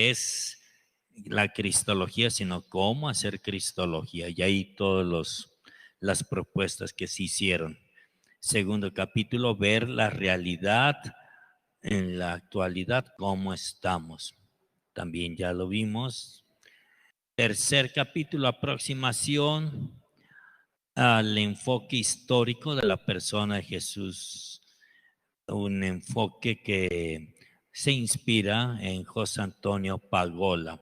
es la cristología, sino cómo hacer cristología. Y ahí todas las propuestas que se hicieron. Segundo capítulo, ver la realidad en la actualidad, cómo estamos. También ya lo vimos. Tercer capítulo, aproximación al enfoque histórico de la persona de Jesús. Un enfoque que se inspira en José Antonio Pagola.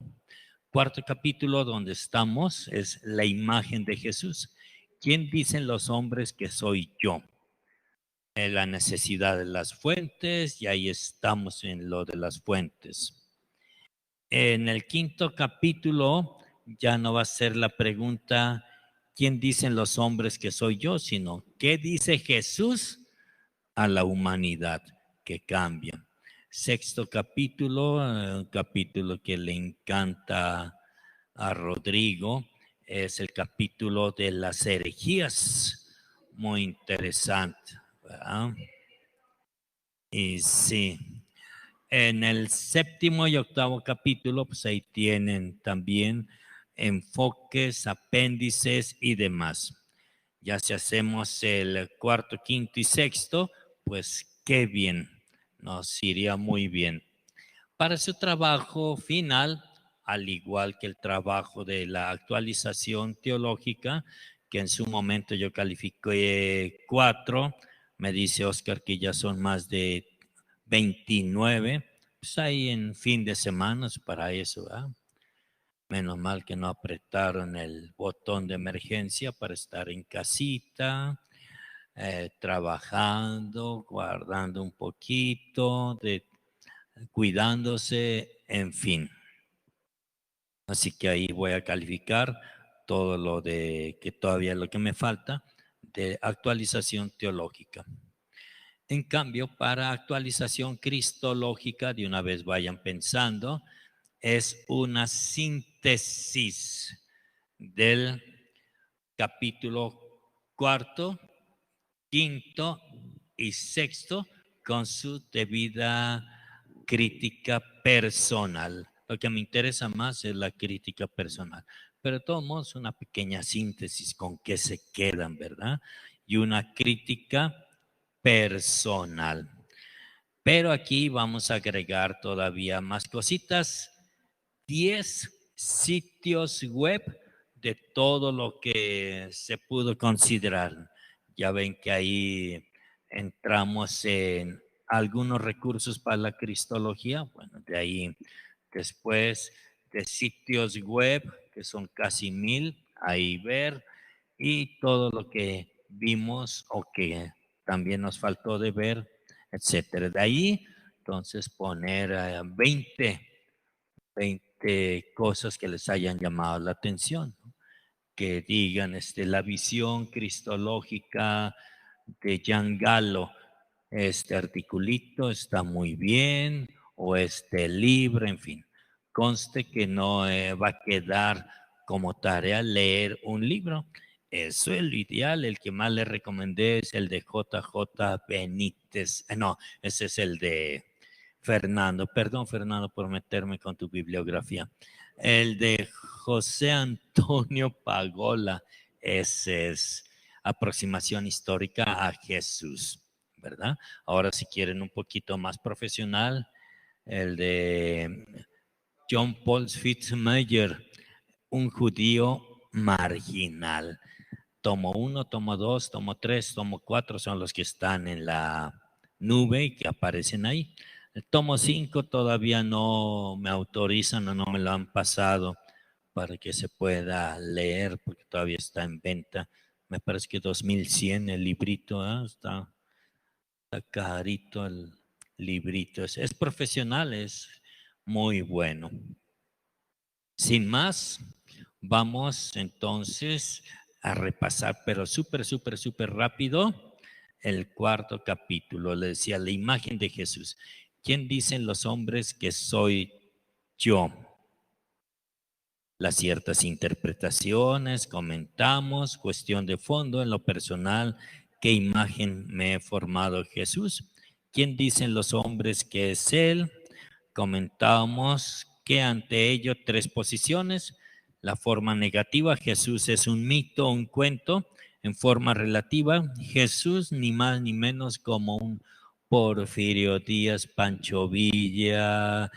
Cuarto capítulo donde estamos es la imagen de Jesús. ¿Quién dicen los hombres que soy yo? La necesidad de las fuentes, y ahí estamos en lo de las fuentes. En el quinto capítulo ya no va a ser la pregunta ¿quién dicen los hombres que soy yo? Sino ¿qué dice Jesús a la humanidad que cambia? Sexto capítulo, un capítulo que le encanta a Rodrigo, es el capítulo de las herejías. Muy interesante, ¿verdad? Y sí, en el séptimo y octavo capítulo, pues ahí tienen también enfoques, apéndices y demás. Ya si hacemos el cuarto, quinto y sexto, pues qué bien, nos iría muy bien. Para su trabajo final, al igual que el trabajo de la actualización teológica, que en su momento yo califiqué 4, me dice Oscar que ya son más de 29, pues ahí en fin de semana para eso, ¿verdad? Menos mal que no apretaron el botón de emergencia para estar en casita, trabajando, guardando un poquito, cuidándose, en fin. Así que ahí voy a calificar todo lo de que todavía lo que me falta de actualización teológica. En cambio, para actualización cristológica, de una vez vayan pensando, es una síntesis del capítulo cuarto, quinto y sexto con su debida crítica personal. Lo que me interesa más es la crítica personal. Pero de todos modos, una pequeña síntesis con qué se quedan, ¿verdad? Y una crítica personal. Pero aquí vamos a agregar todavía más cositas. 10 sitios web de todo lo que se pudo considerar. Ya ven que ahí entramos en algunos recursos para la cristología. Bueno, de ahí después de sitios web, que son casi 1000, ahí ver, y todo lo que vimos o que también nos faltó de ver, etcétera. De ahí, entonces, poner 20 cosas que les hayan llamado la atención, ¿no? Que digan la visión cristológica de Gian Gallo, este articulito está muy bien, o este libro, en fin. Conste que no va a quedar como tarea leer un libro. Eso es lo ideal. El que más le recomendé es el de JJ Benítez. No, ese es el de Fernando. Perdón, Fernando, por meterme con tu bibliografía. El de José Antonio Pagola. Ese es aproximación histórica a Jesús, ¿verdad? Ahora, si quieren un poquito más profesional, el de John Paul Fitzmayer, un judío marginal. Tomo 1, tomo 2, tomo 3, tomo 4 son los que están en la nube y que aparecen ahí. El tomo 5 todavía no me autorizan o no me lo han pasado para que se pueda leer porque todavía está en venta. Me parece que 2100 el librito, ¿eh? Está carito el librito. Es profesional, es muy bueno. Sin más, vamos entonces a repasar, pero súper rápido, el cuarto capítulo. Le decía, la imagen de Jesús. ¿Quién dicen los hombres que soy yo? Las ciertas interpretaciones, comentamos, cuestión de fondo, en lo personal, ¿qué imagen me he formado Jesús? ¿Quién dicen los hombres que es Él? Comentamos que ante ello 3 posiciones. La forma negativa, Jesús es un mito, un cuento. En forma relativa, Jesús ni más ni menos como un Porfirio Díaz, Pancho Villa,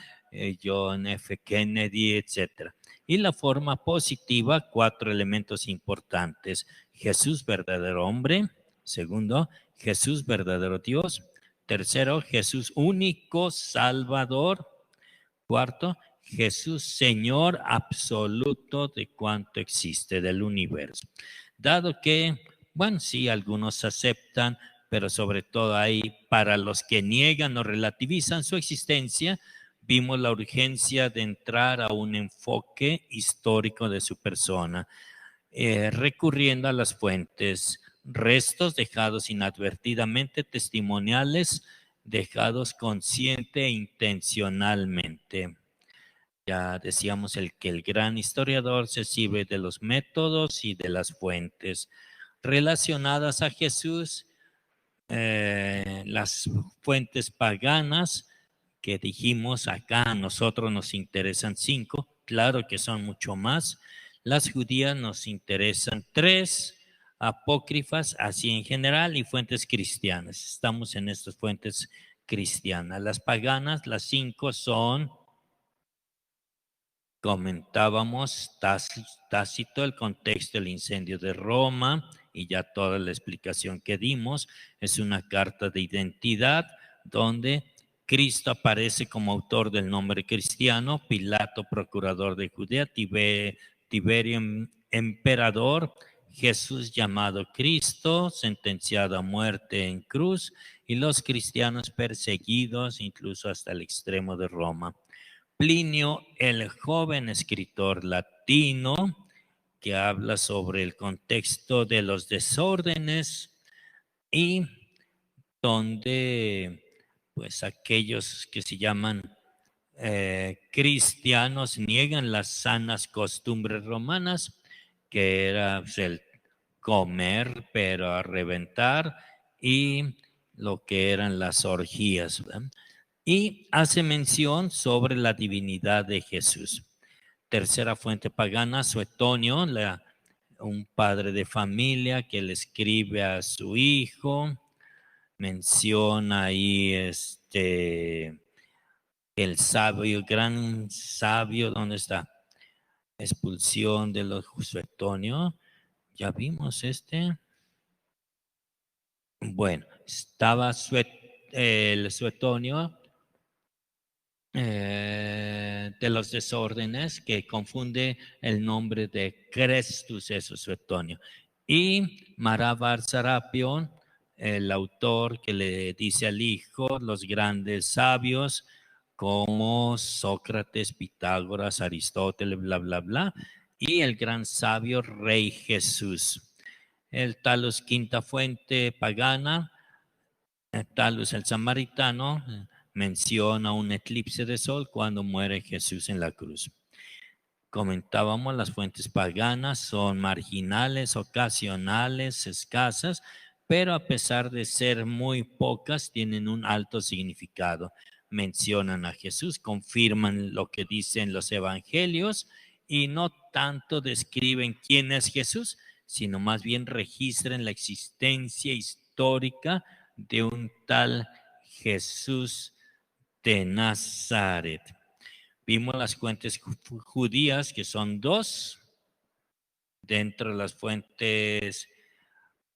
John F. Kennedy, etc. Y la forma positiva, 4 elementos importantes. Jesús, verdadero hombre. Segundo, Jesús, verdadero Dios. Tercero, Jesús, único Salvador. Cuarto, Jesús, Señor absoluto de cuanto existe del universo. Dado que, bueno, sí, algunos aceptan, pero sobre todo hay para los que niegan o relativizan su existencia, vimos la urgencia de entrar a un enfoque histórico de su persona, recurriendo a las fuentes, restos dejados inadvertidamente, testimoniales dejados consciente e intencionalmente. Ya decíamos que el gran historiador se sirve de los métodos y de las fuentes relacionadas a Jesús, las fuentes paganas que dijimos acá, a nosotros nos interesan 5, claro que son mucho más. Las judías nos interesan 3, apócrifas, así en general, y fuentes cristianas. Estamos en estas fuentes cristianas. Las paganas, las 5 son, comentábamos, Tácito, el contexto del incendio de Roma, y ya toda la explicación que dimos. Es una carta de identidad donde Cristo aparece como autor del nombre cristiano, Pilato, procurador de Judea, Tiberio, emperador, Jesús llamado Cristo, sentenciado a muerte en cruz, y los cristianos perseguidos incluso hasta el extremo de Roma. Plinio, el joven escritor latino, que habla sobre el contexto de los desórdenes y donde pues aquellos que se llaman cristianos niegan las sanas costumbres romanas, que era pues, el comer pero a reventar, y lo que eran las orgías, ¿verdad? Y hace mención sobre la divinidad de Jesús. Tercera fuente pagana, Suetonio, un padre de familia que le escribe a su hijo, menciona ahí el sabio, gran sabio, ¿dónde está? Expulsión de los Suetonio, ya vimos Bueno, estaba el Suetonio, de los desórdenes, que confunde el nombre de Crestus, eso, Suetonio. Y Maravar Serapión, el autor que le dice al hijo, los grandes sabios como Sócrates, Pitágoras, Aristóteles, bla, bla, bla, y el gran sabio Rey Jesús. El Talus, quinta fuente pagana, Talus el samaritano, menciona un eclipse de sol cuando muere Jesús en la cruz. Comentábamos, las fuentes paganas son marginales, ocasionales, escasas, pero a pesar de ser muy pocas, tienen un alto significado. Mencionan a Jesús, confirman lo que dicen los evangelios y no tanto describen quién es Jesús, sino más bien registran la existencia histórica de un tal Jesús de Nazaret. Vimos las fuentes judías, que son 2. Dentro de las fuentes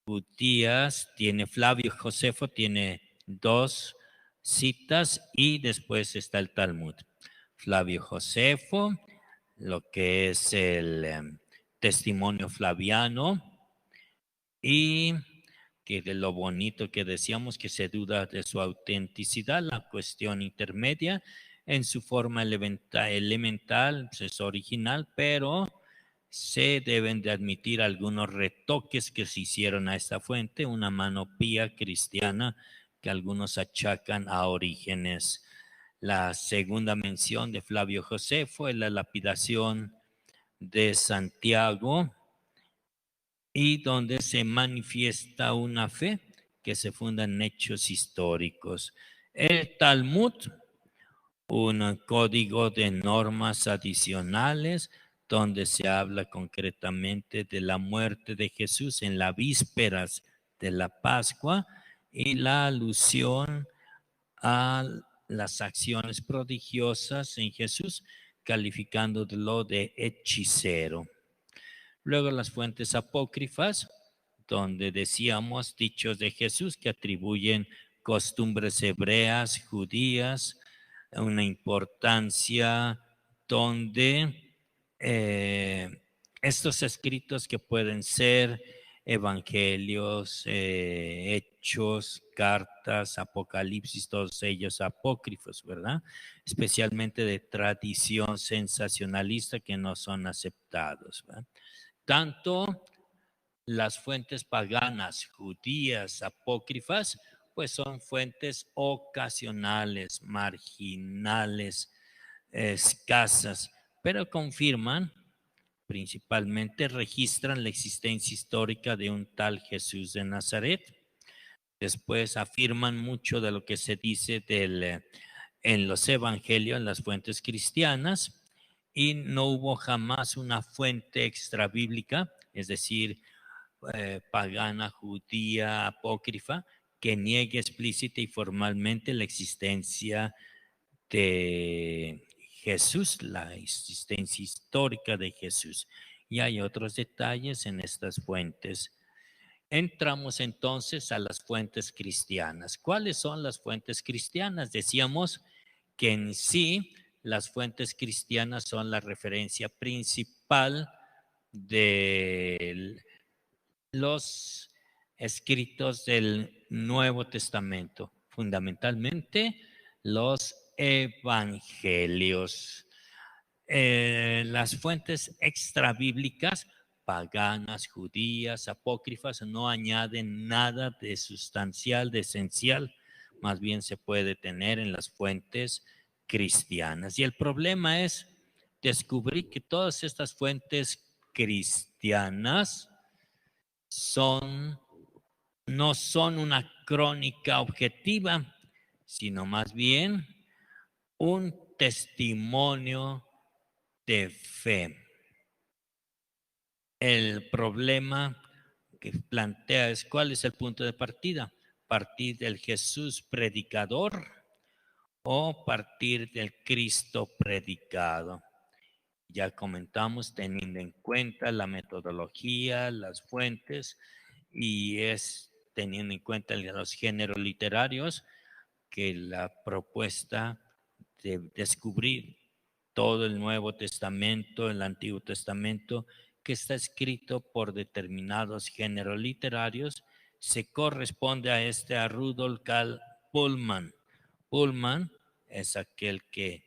judías tiene Flavio Josefo, tiene 2 citas, y después está el Talmud. Flavio Josefo, lo que es el testimonio flaviano, y que de lo bonito que decíamos que se duda de su autenticidad, la cuestión intermedia. En su forma elemental pues es original, pero se deben de admitir algunos retoques que se hicieron a esta fuente, una manopía cristiana que algunos achacan a Orígenes. La segunda mención de Flavio Josefo es la lapidación de Santiago, y donde se manifiesta una fe que se funda en hechos históricos. El Talmud, un código de normas adicionales donde se habla concretamente de la muerte de Jesús en las vísperas de la Pascua y la alusión a las acciones prodigiosas en Jesús, calificándolo de hechicero. Luego las fuentes apócrifas, donde decíamos dichos de Jesús que atribuyen costumbres hebreas, judías, una importancia donde estos escritos que pueden ser evangelios, hechos, cartas, apocalipsis, todos ellos apócrifos, ¿verdad? Especialmente de tradición sensacionalista que no son aceptados, ¿verdad? Tanto las fuentes paganas, judías, apócrifas, pues son fuentes ocasionales, marginales, escasas, pero confirman, principalmente registran la existencia histórica de un tal Jesús de Nazaret. Después afirman mucho de lo que se dice en los evangelios, en las fuentes cristianas, y no hubo jamás una fuente extrabíblica, es decir, pagana, judía, apócrifa, que niegue explícita y formalmente la existencia de Jesús, la existencia histórica de Jesús. Y hay otros detalles en estas fuentes. Entramos entonces a las fuentes cristianas. ¿Cuáles son las fuentes cristianas? Decíamos que en sí las fuentes cristianas son la referencia principal de los escritos del Nuevo Testamento, fundamentalmente los evangelios. Las fuentes extrabíblicas, paganas, judías, apócrifas, no añaden nada de sustancial, de esencial, más bien se puede tener en las fuentes cristianas. Y el problema es descubrir que todas estas fuentes cristianas no son una crónica objetiva, sino más bien un testimonio de fe. El problema que plantea es cuál es el punto de partida. ¿Partir del Jesús predicador o partir del Cristo predicado? Ya comentamos teniendo en cuenta la metodología, las fuentes, y es teniendo en cuenta los géneros literarios que la propuesta de descubrir todo el Nuevo Testamento, el Antiguo Testamento, que está escrito por determinados géneros literarios, se corresponde a Rudolf Karl Pullman. Pullman es aquel que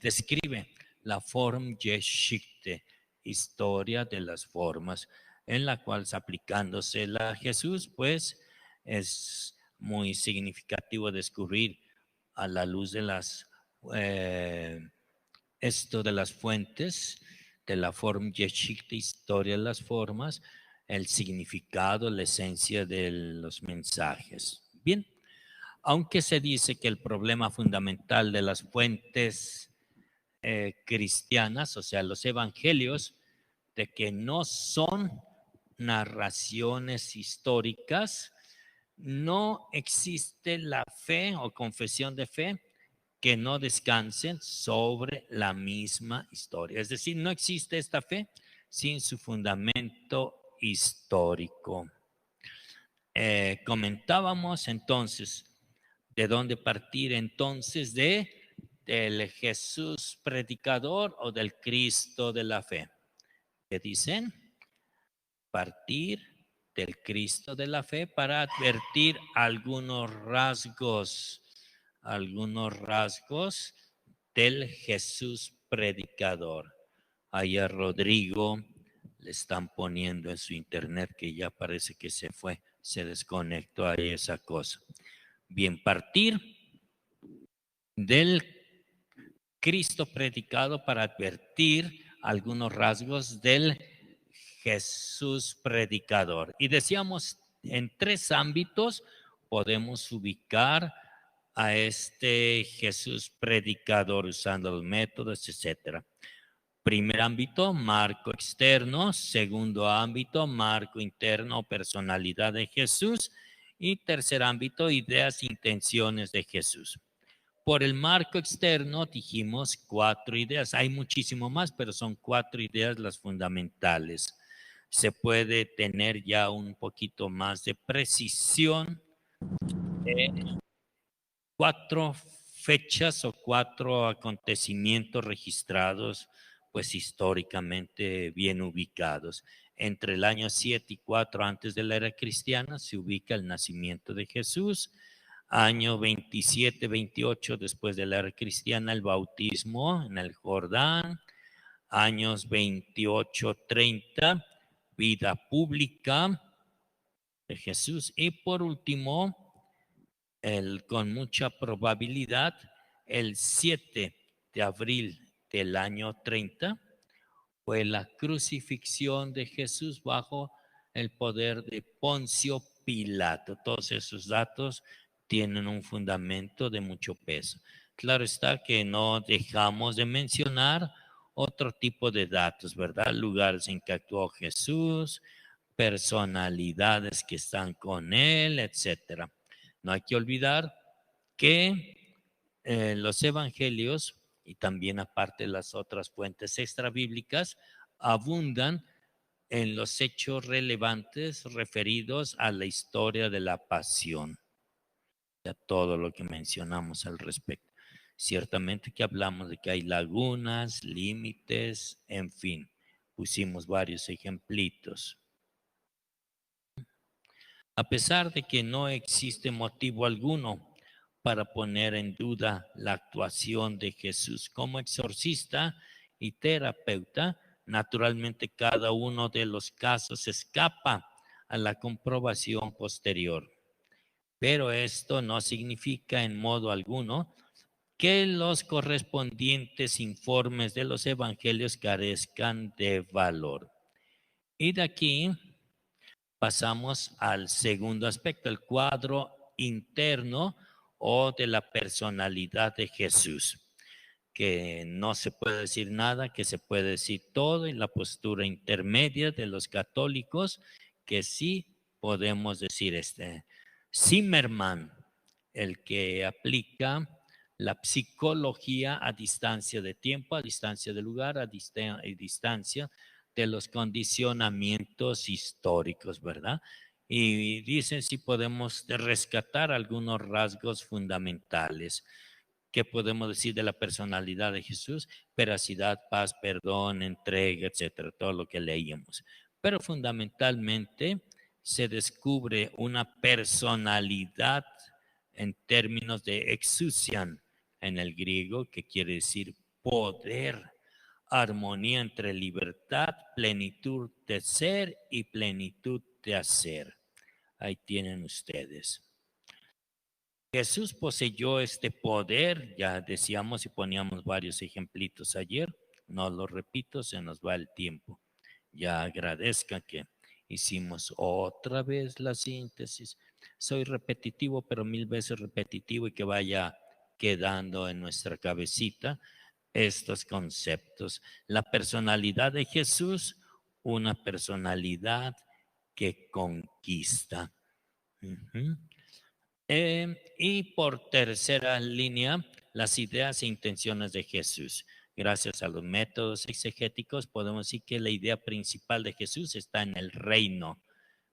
describe la Formgeschichte, historia de las formas, en la cual, aplicándosela a Jesús, pues es muy significativo descubrir a la luz de esto de las fuentes, de la Formgeschichte, historia de las formas, el significado, la esencia de los mensajes. Bien, aunque se dice que el problema fundamental de las fuentes cristianas, o sea, los evangelios, de que no son narraciones históricas, no existe la fe o confesión de fe que no descansen sobre la misma historia. Es decir, no existe esta fe sin su fundamento histórico. Comentábamos entonces de dónde partir entonces del Jesús predicador o del Cristo de la fe. ¿Qué dicen? Partir del Cristo de la fe para advertir algunos rasgos del Jesús predicador. Ahí a Rodrigo le están poniendo en su internet que ya parece que se fue, se desconectó ahí esa cosa. Bien, partir del Cristo predicado para advertir algunos rasgos del Jesús predicador. Y decíamos, en tres ámbitos podemos ubicar a este Jesús predicador usando los métodos, etc. Primer ámbito, marco externo. Segundo ámbito, marco interno, personalidad de Jesús. Y tercer ámbito, ideas, intenciones de Jesús. Por el marco externo dijimos 4 ideas. Hay muchísimo más, pero son 4 ideas las fundamentales. Se puede tener ya un poquito más de precisión de 4 fechas o 4 acontecimientos registrados, pues históricamente bien ubicados. Entre el año 7 y 4 antes de la era cristiana se ubica el nacimiento de Jesús. Año 27, 28 después de la era cristiana, el bautismo en el Jordán. Años 28, 30, vida pública de Jesús. Y por último, con mucha probabilidad, el 7 de abril del año 30 fue la crucifixión de Jesús bajo el poder de Poncio Pilato. Todos esos datos tienen un fundamento de mucho peso. Claro está que no dejamos de mencionar otro tipo de datos, ¿verdad? Lugares en que actuó Jesús, personalidades que están con él, etcétera. No hay que olvidar que los evangelios y también aparte las otras fuentes extrabíblicas abundan en los hechos relevantes referidos a la historia de la pasión, a todo lo que mencionamos al respecto. Ciertamente que hablamos de que hay lagunas, límites, en fin, pusimos varios ejemplitos. A pesar de que no existe motivo alguno para poner en duda la actuación de Jesús como exorcista y terapeuta, naturalmente cada uno de los casos escapa a la comprobación posterior. Pero esto no significa en modo alguno que los correspondientes informes de los evangelios carezcan de valor. Y de aquí pasamos al segundo aspecto, el cuadro interno o de la personalidad de Jesús, que no se puede decir nada, que se puede decir todo, y la postura intermedia de los católicos, que sí podemos decir Zimmerman, el que aplica la psicología a distancia de tiempo, a distancia de lugar, a distancia de los condicionamientos históricos, ¿verdad? Y dicen si podemos rescatar algunos rasgos fundamentales. ¿Qué podemos decir de la personalidad de Jesús? Veracidad, paz, perdón, entrega, etcétera, todo lo que leíamos. Pero fundamentalmente se descubre una personalidad en términos de exousian en el griego, que quiere decir poder, armonía entre libertad, plenitud de ser y plenitud de hacer. Ahí tienen ustedes. Jesús poseyó este poder, ya decíamos y poníamos varios ejemplitos ayer, no lo repito, se nos va el tiempo. Ya agradezca que hicimos otra vez la síntesis. Soy repetitivo, pero 1000 veces repetitivo, y que vaya quedando en nuestra cabecita estos conceptos. La personalidad de Jesús, una personalidad que conquista. Y por tercera línea, las ideas e intenciones de Jesús. Gracias a los métodos exegéticos podemos decir que la idea principal de Jesús está en el reino,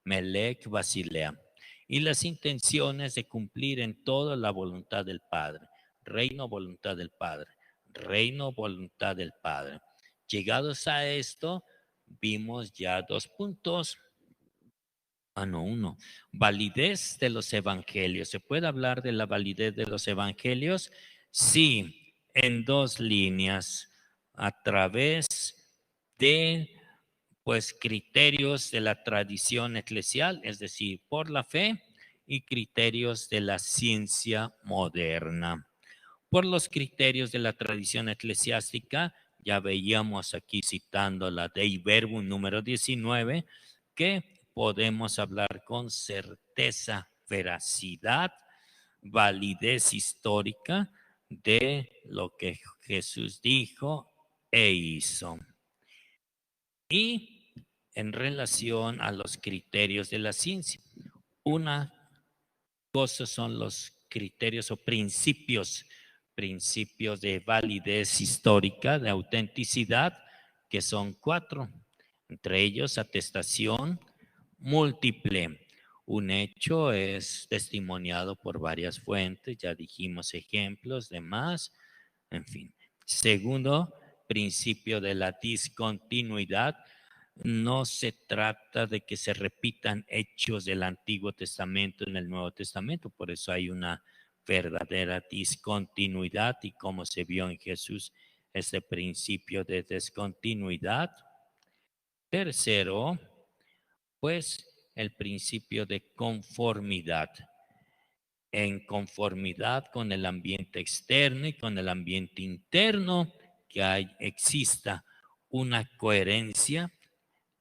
Melech Basilea, y las intenciones de cumplir en todo la voluntad del Padre. Reino, voluntad del Padre. Reino, voluntad del Padre. Llegados a esto, vimos ya 2 puntos. Uno. Validez de los evangelios. ¿Se puede hablar de la validez de los evangelios? Sí, en 2 líneas, a través de criterios de la tradición eclesial, es decir, por la fe, y criterios de la ciencia moderna. Por los criterios de la tradición eclesiástica, ya veíamos aquí citando la Dei Verbum número 19, que podemos hablar con certeza, veracidad validez histórica de lo que Jesús dijo e hizo. Y en relación a los criterios de la ciencia, una cosa son los criterios o principios de validez histórica, de autenticidad, que son 4. Entre ellos, atestación múltiple. Un hecho es testimoniado por varias fuentes, ya dijimos ejemplos, demás, en fin. Segundo, principio de la discontinuidad. No se trata de que se repitan hechos del Antiguo Testamento en el Nuevo Testamento, por eso hay una verdadera discontinuidad y como se vio en Jesús, ese principio de discontinuidad. Tercero, pues el principio de conformidad. En conformidad con el ambiente externo y con el ambiente interno, que exista una coherencia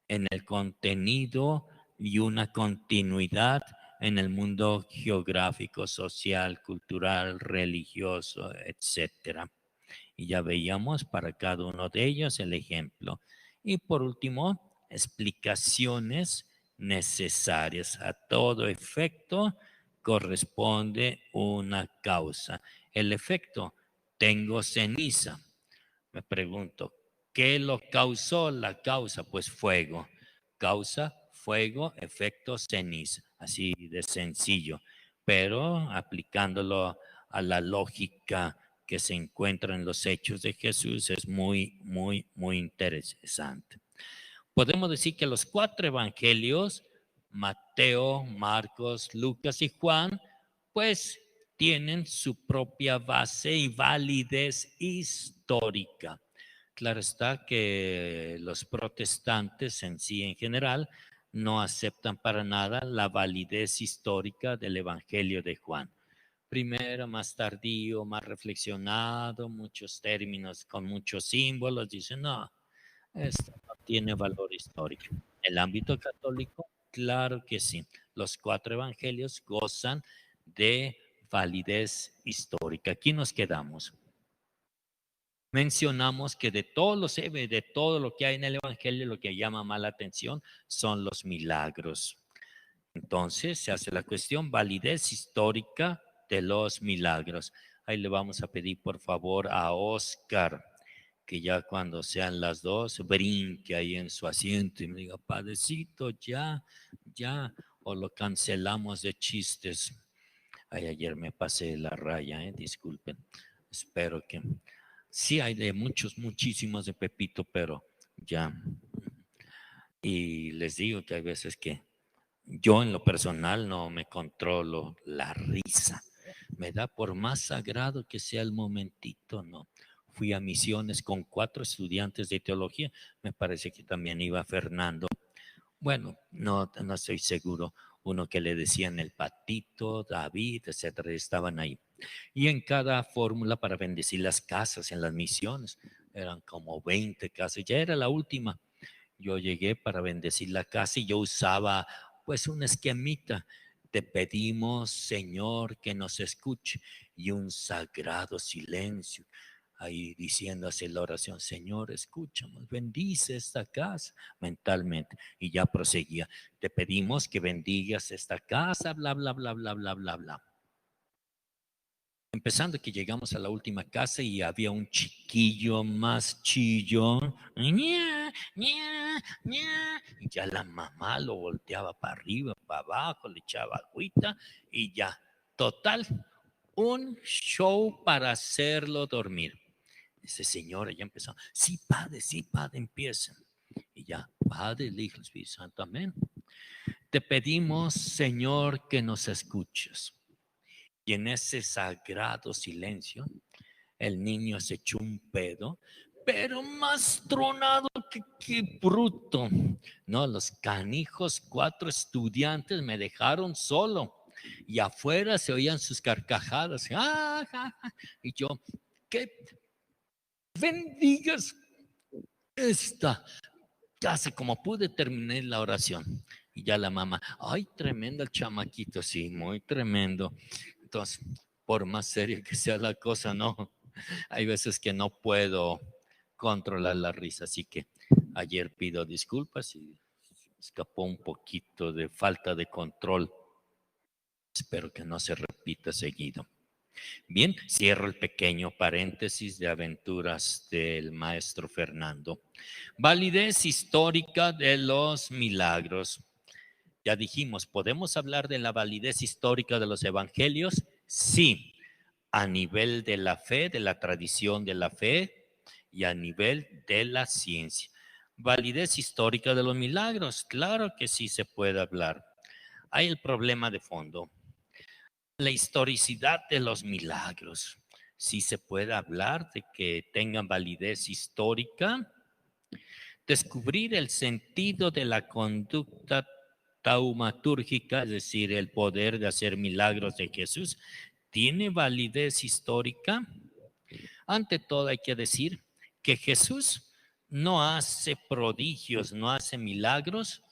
en el contenido y una continuidad en el mundo geográfico, social, cultural, religioso, etcétera. Y ya veíamos para cada uno de ellos el ejemplo. Y por último, explicaciones necesarias. A todo efecto corresponde una causa. El efecto, tengo ceniza. Me pregunto, ¿qué lo causó la causa? Pues fuego. Causa, fuego, efecto, ceniza. Así de sencillo. Pero aplicándolo a la lógica que se encuentra en los hechos de Jesús es muy, muy, muy interesante. Podemos decir que los 4 evangelios, Mateo, Marcos, Lucas y Juan, pues tienen su propia base y validez histórica. Claro está que los protestantes en sí en general no aceptan para nada la validez histórica del Evangelio de Juan. Primero, más tardío, más reflexionado, muchos términos con muchos símbolos, dicen, no, esto no tiene valor histórico. En el ámbito católico, claro que sí. Los 4 evangelios gozan de validez histórica. Aquí nos quedamos. Mencionamos que de todo lo que hay en el evangelio, lo que llama más la atención son los milagros. Entonces se hace la cuestión, validez histórica de los milagros. Ahí le vamos a pedir por favor a Oscar que ya cuando sean las 2 brinque ahí en su asiento y me diga, padecito, ya, o lo cancelamos de chistes. Ay, ayer me pasé la raya, disculpen. Espero que sí hay de muchísimos de Pepito, pero ya. Y les digo que hay veces que yo en lo personal no me controlo la risa. Me da por más sagrado que sea el momentito, no. Fui a misiones con 4 estudiantes de teología. Me parece que también iba Fernando. Bueno, no estoy seguro. Uno que le decían el Patito, David, etcétera, estaban ahí. Y en cada fórmula para bendecir las casas en las misiones, eran como 20 casas. Ya era la última. Yo llegué para bendecir la casa y yo usaba pues un esquemita. Te pedimos, Señor, que nos escuche. Y un sagrado silencio. Ahí diciéndose la oración, Señor, escúchanos, bendice esta casa mentalmente. Y ya proseguía, te pedimos que bendigas esta casa, bla, bla, bla, bla, bla, bla, bla. Empezando que llegamos a la última casa y había un chiquillo más chillón. ¡Ña, ña, ña! Y ya la mamá lo volteaba para arriba, para abajo, le echaba agüita y ya. Total, un show para hacerlo dormir. Ese señor ya empezó. Sí, padre, empieza. Y ya, Padre, el Hijo, el Espíritu Santo, amén. Te pedimos, Señor, que nos escuches. Y en ese sagrado silencio, el niño se echó un pedo, pero más tronado que bruto. No, los canijos 4 estudiantes me dejaron solo. Y afuera se oían sus carcajadas. ¡Ah, ja, ja! Y yo, que bendigas esta casa. Como pude, terminé la oración. Y ya la mamá, ay, tremendo el chamaquito, sí, muy tremendo. cultos, por más seria que sea la cosa, no. Hay veces que no puedo controlar la risa, así que ayer pido disculpas y escapó un poquito de falta de control. Espero que no se repita seguido. Bien, cierro el pequeño paréntesis de aventuras del maestro Fernando. Validez histórica de los milagros. Ya dijimos, ¿podemos hablar de la validez histórica de los evangelios? Sí, a nivel de la fe, de la tradición de la fe y a nivel de la ciencia. Validez histórica de los milagros, claro que sí se puede hablar. Hay el problema de fondo, la historicidad de los milagros. Sí se puede hablar de que tengan validez histórica. Descubrir el sentido de la conducta taumatúrgica, es decir, el poder de hacer milagros de Jesús, ¿tiene validez histórica? Ante todo hay que decir que Jesús no hace prodigios, no hace milagros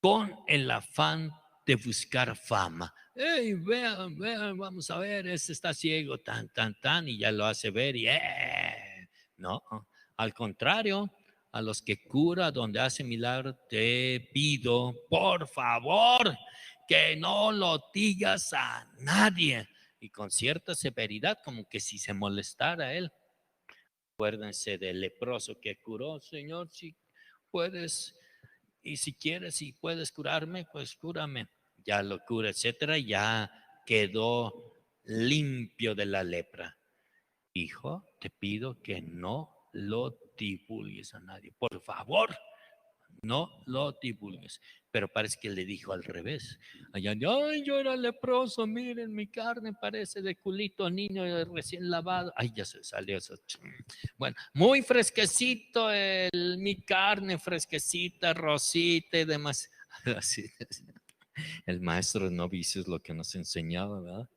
con el afán de buscar fama. Hey, vean, vean, vamos a ver, ese está ciego, tan, y ya lo hace ver y no, al contrario, a los que cura donde hace milagros, te pido, por favor, que no lo digas a nadie. Y con cierta severidad, como que si se molestara él. Acuérdense del leproso que curó, Señor, si puedes, y si quieres, si puedes curarme, pues cúrame. Ya lo cura, etcétera, ya quedó limpio de la lepra. Hijo, te pido que no lo divulgues a nadie. Por favor, no lo divulgues. Pero parece que le dijo al revés. Allá, ay, yo era leproso, miren, mi carne parece de culito niño recién lavado. Ay, ya se salió eso. Bueno, muy fresquecito mi carne, fresquecita, rosita y demás. Así, el maestro de novicios lo que nos enseñaba, ¿verdad?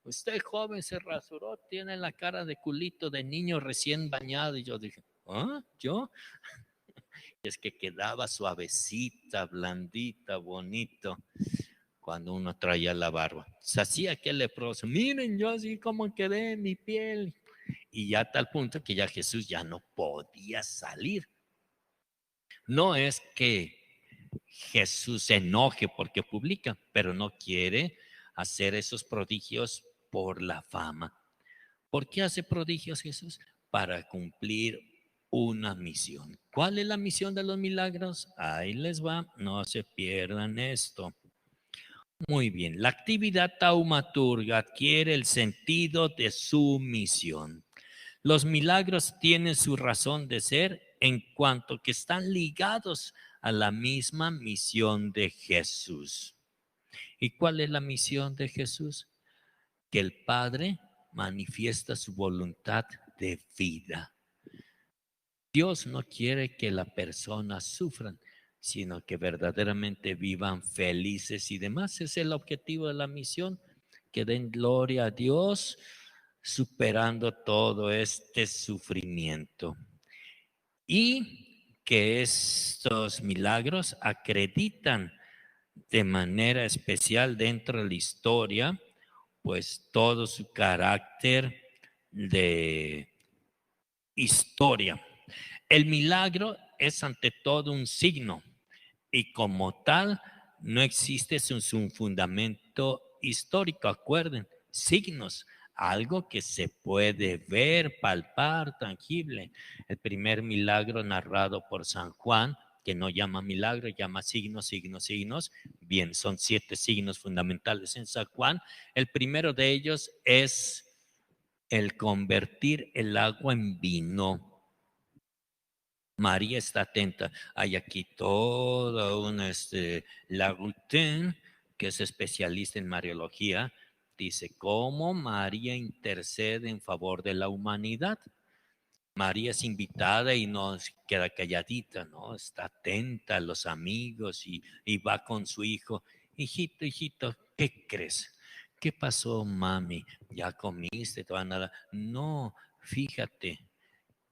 Usted joven se rasuró, tiene la cara de culito de niño recién bañado. Y yo dije, ¿ah? ¿Yo? Y es que quedaba suavecita, blandita, bonito, cuando uno traía la barba. Se hacía aquel leproso, miren yo así como quedé mi piel. Y ya a tal punto que ya Jesús ya no podía salir. No es que Jesús se enoje porque publica, pero no quiere hacer esos prodigios por la fama. ¿Por qué hace prodigios Jesús? Para cumplir una misión. ¿Cuál es la misión de los milagros? Ahí les va, no se pierdan esto. Muy bien, la actividad taumaturga adquiere el sentido de su misión. Los milagros tienen su razón de ser en cuanto que están ligados a la misma misión de Jesús. ¿Y cuál es la misión de Jesús? Que el Padre manifiesta su voluntad de vida. Dios no quiere que las personas sufran, sino que verdaderamente vivan felices y demás. Ese es el objetivo de la misión, que den gloria a Dios superando todo este sufrimiento. Y que estos milagros acreditan de manera especial dentro de la historia, pues todo su carácter de historia. El milagro es ante todo un signo y como tal no existe un fundamento histórico. Acuerden, signos, algo que se puede ver, palpar, tangible. El primer milagro narrado por San Juan, que no llama milagro, llama signos, signos, signos. Bien, son 7 signos fundamentales en San Juan. El primero de ellos es el convertir el agua en vino. María está atenta. Hay aquí toda una, Lagoutin, que es especialista en Mariología, dice cómo María intercede en favor de la humanidad. María es invitada y no queda calladita, ¿no? Está atenta a los amigos y va con su hijo. Hijito, hijito, ¿qué crees? ¿Qué pasó, mami? ¿Ya comiste? ¿Te van a dar? No, fíjate,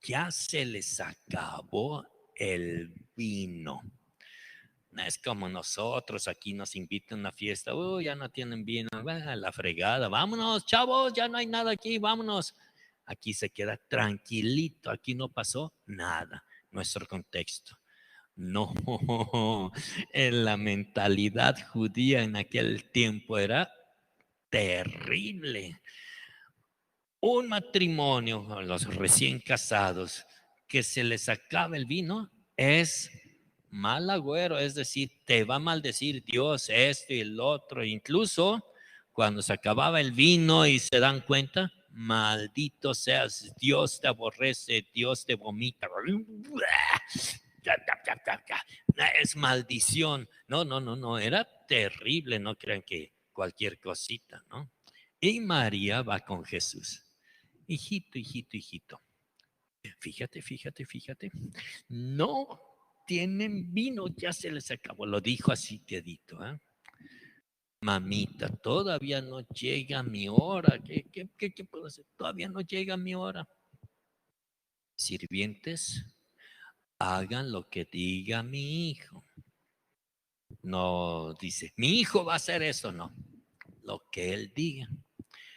ya se les acabó el vino. No es como nosotros, aquí nos invitan a una fiesta, ya no tienen vino, la fregada, vámonos, chavos, ya no hay nada aquí, vámonos. Aquí se queda tranquilito, aquí no pasó nada, nuestro contexto. No, en la mentalidad judía en aquel tiempo era terrible. Un matrimonio, los recién casados, que se les acaba el vino, es mal agüero, es decir, te va a maldecir Dios esto y el otro. Incluso cuando se acababa el vino y se dan cuenta, maldito seas, Dios te aborrece, Dios te vomita. Es maldición. No, era terrible, no crean que cualquier cosita, ¿no? Y María va con Jesús. Hijito. Fíjate. No tienen vino, ya se les acabó. Lo dijo así quedito, ¿eh? Mamita, todavía no llega mi hora. ¿Qué puedo hacer? Todavía no llega mi hora. Sirvientes, hagan lo que diga mi hijo. No dice, mi hijo va a hacer eso, no. Lo que él diga.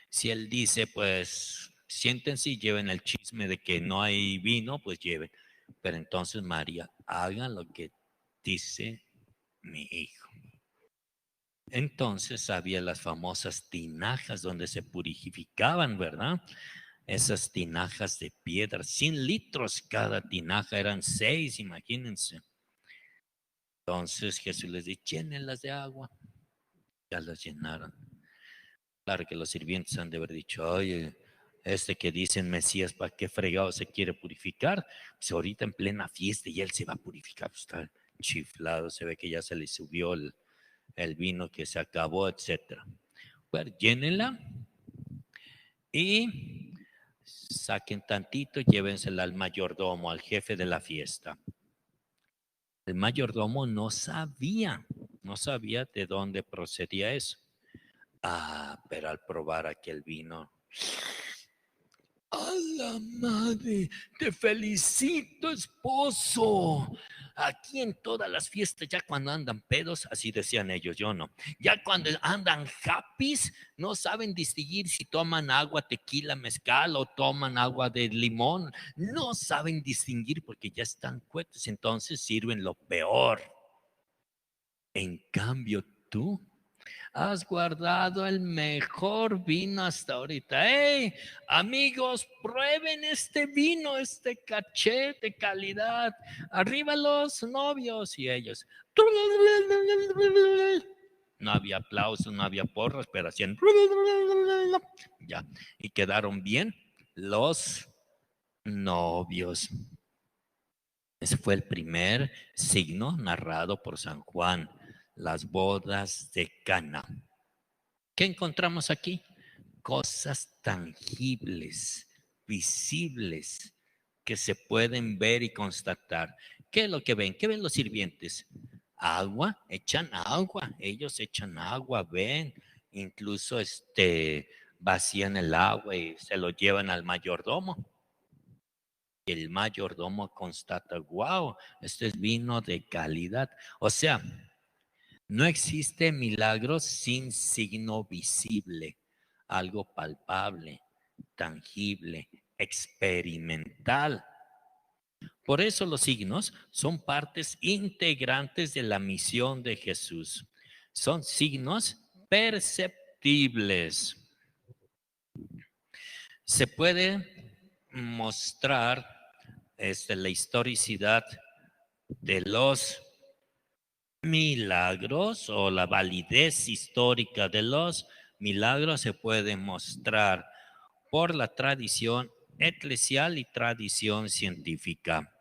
Si él dice, pues siéntense y lleven el chisme de que no hay vino, pues lleven. Pero entonces María, hagan lo que dice mi hijo. Entonces había las famosas tinajas donde se purificaban, ¿verdad? Esas tinajas de piedra, 100 litros cada tinaja, eran 6, imagínense. Entonces Jesús les dice, llénenlas de agua. Ya las llenaron. Claro que los sirvientes han de haber dicho, oye, este que dicen Mesías, ¿para qué fregado se quiere purificar? Pues ahorita en plena fiesta y él se va a purificar. Pues está chiflado, se ve que ya se le subió el vino que se acabó, etcétera. Pues llénenla y saquen tantito, llévensela al mayordomo, al jefe de la fiesta. El mayordomo no sabía de dónde procedía eso. Pero al probar aquel vino, ¡a la madre! ¡Te felicito, esposo! Aquí en todas las fiestas, ya cuando andan pedos, así decían ellos, yo no. Ya cuando andan happys, no saben distinguir si toman agua, tequila, mezcal o toman agua de limón. No saben distinguir porque ya están cuetos, entonces sirven lo peor. En cambio, tú has guardado el mejor vino hasta ahorita. ¡Hey, amigos, prueben este vino, este caché de calidad! Arriba los novios y ellos. No había aplausos, no había porras, pero hacían ya. Y quedaron bien los novios. Ese fue el primer signo narrado por San Juan, las bodas de Cana. ¿Qué encontramos aquí? Cosas tangibles, visibles, que se pueden ver y constatar. ¿Qué es lo que ven? ¿Qué ven los sirvientes? Agua, echan agua, ellos echan agua, ven, incluso vacían el agua y se lo llevan al mayordomo. El mayordomo constata, wow, este es vino de calidad. O sea, no existe milagro sin signo visible, algo palpable, tangible, experimental. Por eso los signos son partes integrantes de la misión de Jesús. Son signos perceptibles. Se puede mostrar la historicidad de los milagros o la validez histórica de los milagros se puede mostrar por la tradición eclesial y tradición científica.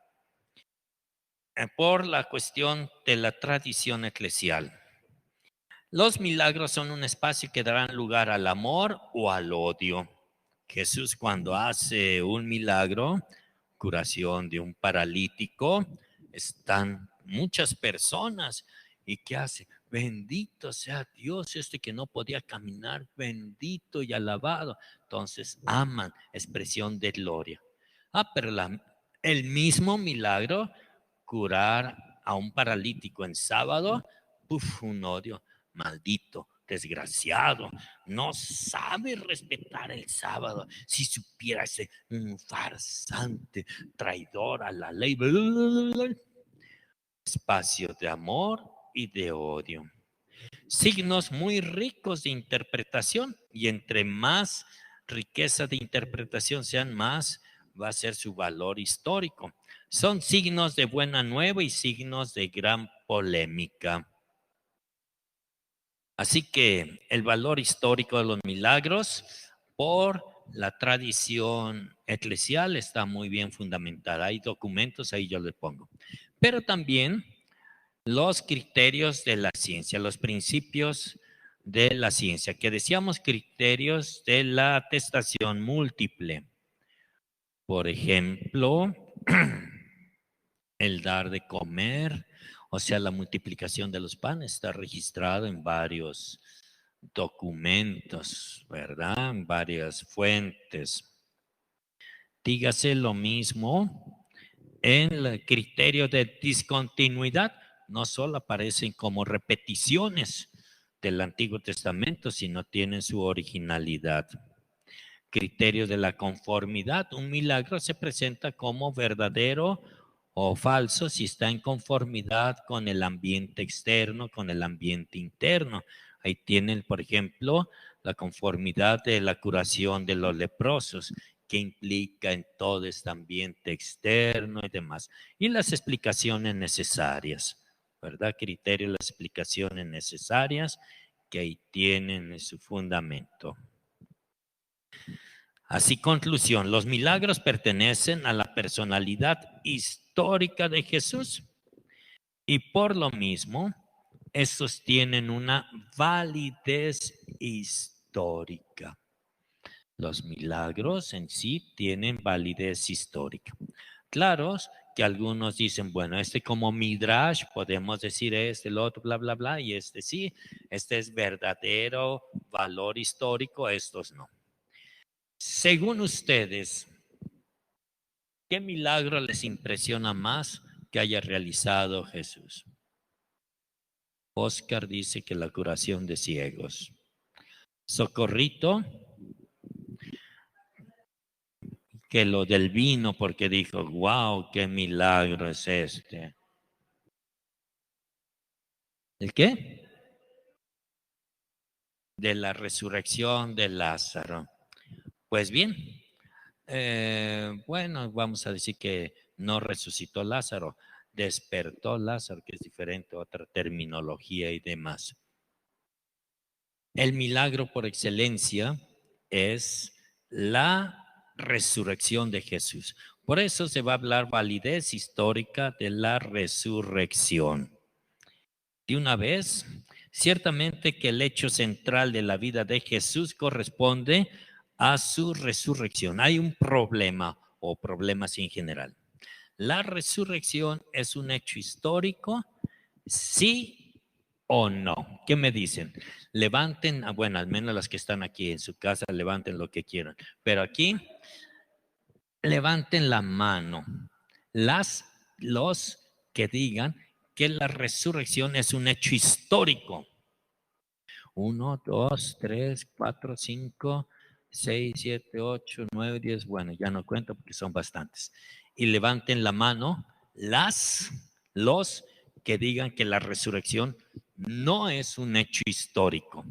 Por la cuestión de la tradición eclesial. Los milagros son un espacio que darán lugar al amor o al odio. Jesús, cuando hace un milagro, curación de un paralítico, están muchas personas. ¿Y qué hace? Bendito sea Dios, que no podía caminar, bendito y alabado. Entonces aman, expresión de gloria. Pero el mismo milagro, curar a un paralítico en sábado, un odio, maldito, desgraciado, no sabe respetar el sábado. Si supiera ese farsante, traidor a la ley. Espacio de amor y de odio. Signos muy ricos de interpretación, y entre más riqueza de interpretación sean, más va a ser su valor histórico. Son signos de buena nueva y signos de gran polémica. Así que el valor histórico de los milagros por la tradición eclesial está muy bien fundamentada. Hay documentos, ahí yo les pongo. Pero también los criterios de la ciencia, los principios de la ciencia, que decíamos criterios de la atestación múltiple. Por ejemplo, el dar de comer, o sea, la multiplicación de los panes está registrado en varios documentos, ¿verdad? En varias fuentes. Dígase lo mismo en el criterio de discontinuidad. No solo aparecen como repeticiones del Antiguo Testamento, sino tienen su originalidad. Criterio de la conformidad. Un milagro se presenta como verdadero o falso si está en conformidad con el ambiente externo, con el ambiente interno. Ahí tienen, por ejemplo, la conformidad de la curación de los leprosos, que implica en todo este ambiente externo y demás. Y las explicaciones necesarias, ¿verdad? Criterio de las explicaciones necesarias que ahí tienen su fundamento. Así, conclusión, los milagros pertenecen a la personalidad histórica de Jesús y por lo mismo, estos tienen una validez histórica. Los milagros en sí tienen validez histórica. Claro que algunos dicen, bueno, como Midrash, podemos decir el otro, bla, bla, bla, y sí, este es verdadero valor histórico, estos no. Según ustedes, ¿qué milagro les impresiona más que haya realizado Jesús? Oscar dice que la curación de ciegos. Socorrito, que lo del vino, porque dijo, wow, qué milagro es este. ¿El qué? De la resurrección de Lázaro. Pues bien, bueno, vamos a decir que no resucitó Lázaro, despertó Lázaro, que es diferente, otra terminología y demás. El milagro por excelencia es la resurrección de Jesús. Por eso se va a hablar validez histórica de la resurrección. De una vez, ciertamente que el hecho central de la vida de Jesús corresponde a su resurrección. Hay un problema o problemas en general. La resurrección es un hecho histórico, sí o no. ¿Qué me dicen? Levanten, bueno, al menos las que están aquí en su casa, levanten lo que quieran. Pero aquí, levanten la mano. Los que digan que la resurrección es un hecho histórico. 1, 2, 3, 4, 5, 6, 7, 8, 9, 10. Bueno, ya no cuento porque son bastantes. Y levanten la mano los que digan que la resurrección no es un hecho histórico.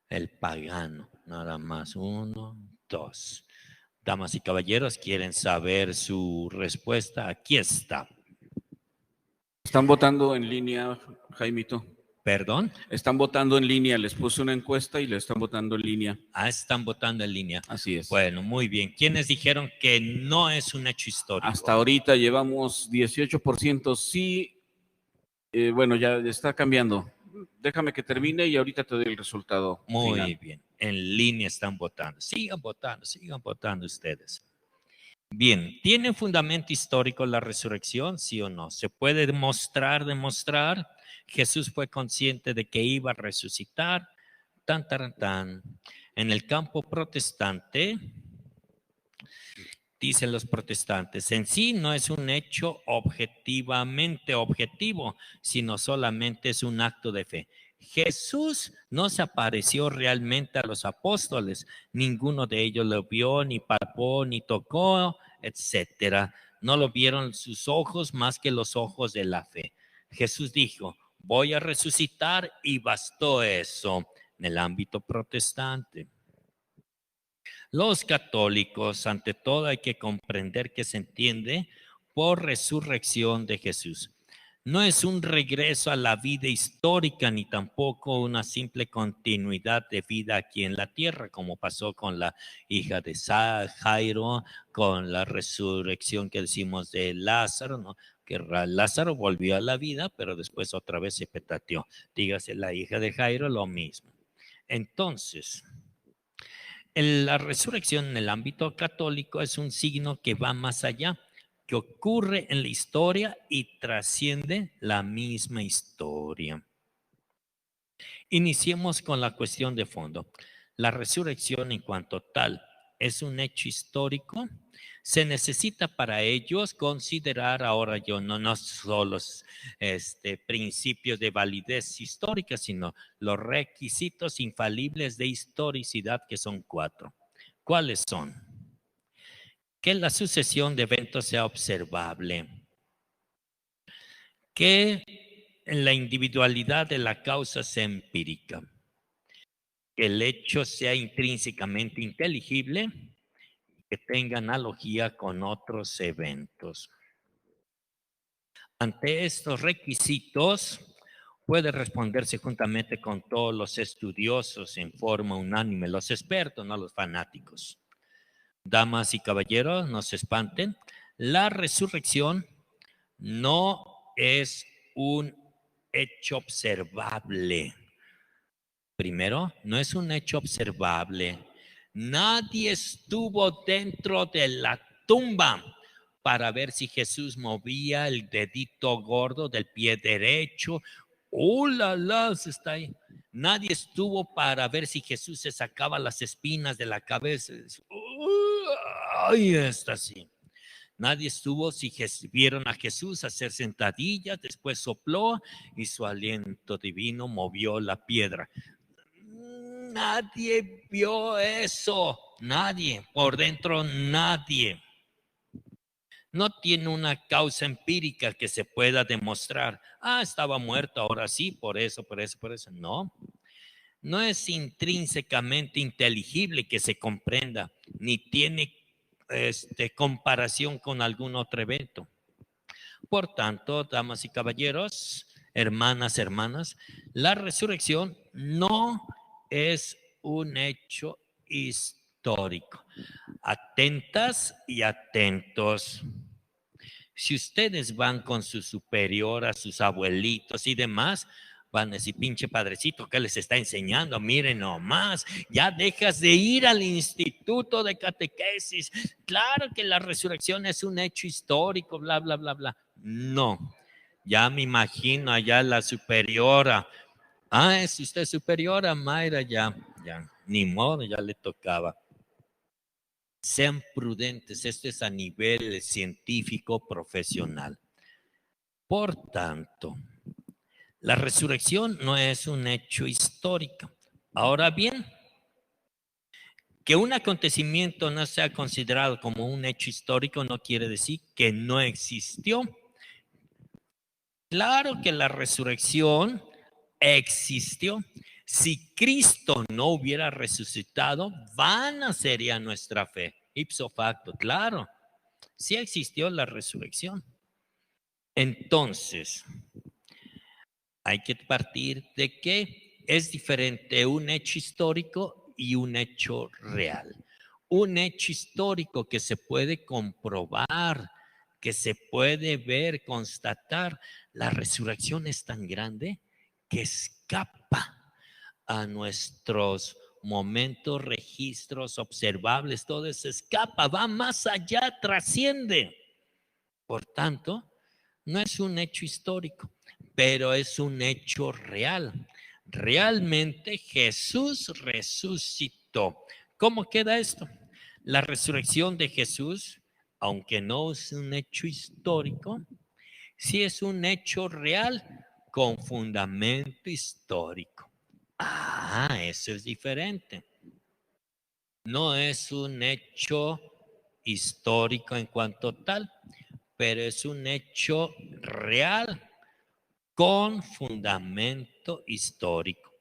El pagano, nada más. 1, 2. Damas y caballeros, ¿quieren saber su respuesta? Aquí está. Están votando en línea, Jaimito. ¿Perdón? Están votando en línea, les puse una encuesta y le están votando en línea. Están votando en línea. Así es. Bueno, muy bien. ¿Quiénes dijeron que no es un hecho histórico? Hasta ahorita llevamos 18% sí. Bueno, ya está cambiando. Déjame que termine y ahorita te doy el resultado Muy final. bien. En línea están votando. Sigan votando ustedes. Bien, ¿tiene fundamento histórico la resurrección? ¿Sí o no? ¿Se puede demostrar? Jesús fue consciente de que iba a resucitar. Tan. En el campo protestante, dicen los protestantes, en sí no es un hecho objetivamente objetivo, sino solamente es un acto de fe. Jesús no se apareció realmente a los apóstoles, ninguno de ellos lo vio, ni palpó, ni tocó, etcétera. No lo vieron sus ojos más que los ojos de la fe. Jesús dijo, voy a resucitar, y bastó eso en el ámbito protestante. Los católicos, ante todo, hay que comprender que se entiende por resurrección de Jesús. No es un regreso a la vida histórica, ni tampoco una simple continuidad de vida aquí en la tierra, como pasó con la hija de Jairo, con la resurrección que decimos de Lázaro, ¿no? Que Lázaro volvió a la vida, pero después otra vez se petateó. Dígase la hija de Jairo, lo mismo. Entonces, la resurrección en el ámbito católico es un signo que va más allá, que ocurre en la historia y trasciende la misma historia. Iniciemos con la cuestión de fondo. La resurrección en cuanto tal es un hecho histórico. Se necesita para ellos considerar, ahora yo no solo principios de validez histórica, sino los requisitos infalibles de historicidad, que son 4. ¿Cuáles son? Que la sucesión de eventos sea observable, que la individualidad de la causa sea empírica, que el hecho sea intrínsecamente inteligible, que tenga analogía con otros eventos. Ante estos requisitos puede responderse juntamente con todos los estudiosos en forma unánime, los expertos, no los fanáticos. Damas y caballeros, no se espanten, la resurrección no es un hecho observable. Primero, no es un hecho observable. Nadie estuvo dentro de la tumba para ver si Jesús movía el dedito gordo del pie derecho. ¡Oh, la! Se está ahí. Nadie estuvo para ver si Jesús se sacaba las espinas de la cabeza. ¡Ay, está así! Nadie estuvo si vieron a Jesús hacer sentadillas, después sopló y su aliento divino movió la piedra. Nadie vio eso, nadie, por dentro nadie. No tiene una causa empírica que se pueda demostrar. Estaba muerto, ahora sí, por eso. No, no es intrínsecamente inteligible que se comprenda, ni tiene comparación con algún otro evento. Por tanto, damas y caballeros, hermanas, la resurrección no es un hecho histórico. Atentas y atentos. Si ustedes van con su superior, a sus abuelitos y demás, van a decir, pinche padrecito, ¿qué les está enseñando? Miren nomás, ya dejas de ir al instituto de catequesis. Claro que la resurrección es un hecho histórico, bla, bla, bla, bla. No, ya me imagino allá la superiora. ¿Es usted superiora, Mayra? Ya, ni modo, ya le tocaba. Sean prudentes, esto es a nivel científico profesional. Por tanto, la resurrección no es un hecho histórico. Ahora bien, que un acontecimiento no sea considerado como un hecho histórico no quiere decir que no existió. Claro que la resurrección existió. Si Cristo no hubiera resucitado, vana sería nuestra fe. Ipso facto, claro, sí existió la resurrección. Entonces, hay que partir de que es diferente un hecho histórico y un hecho real. Un hecho histórico que se puede comprobar, que se puede ver, constatar. La resurrección es tan grande que escapa a nuestros momentos, registros observables, todo eso escapa, va más allá, trasciende. Por tanto, no es un hecho histórico, pero es un hecho real. Realmente Jesús resucitó. ¿Cómo queda esto? La resurrección de Jesús aunque no es un hecho histórico, sí es un hecho real con fundamento histórico. Eso es diferente. No es un hecho histórico en cuanto tal, pero es un hecho real con fundamento histórico.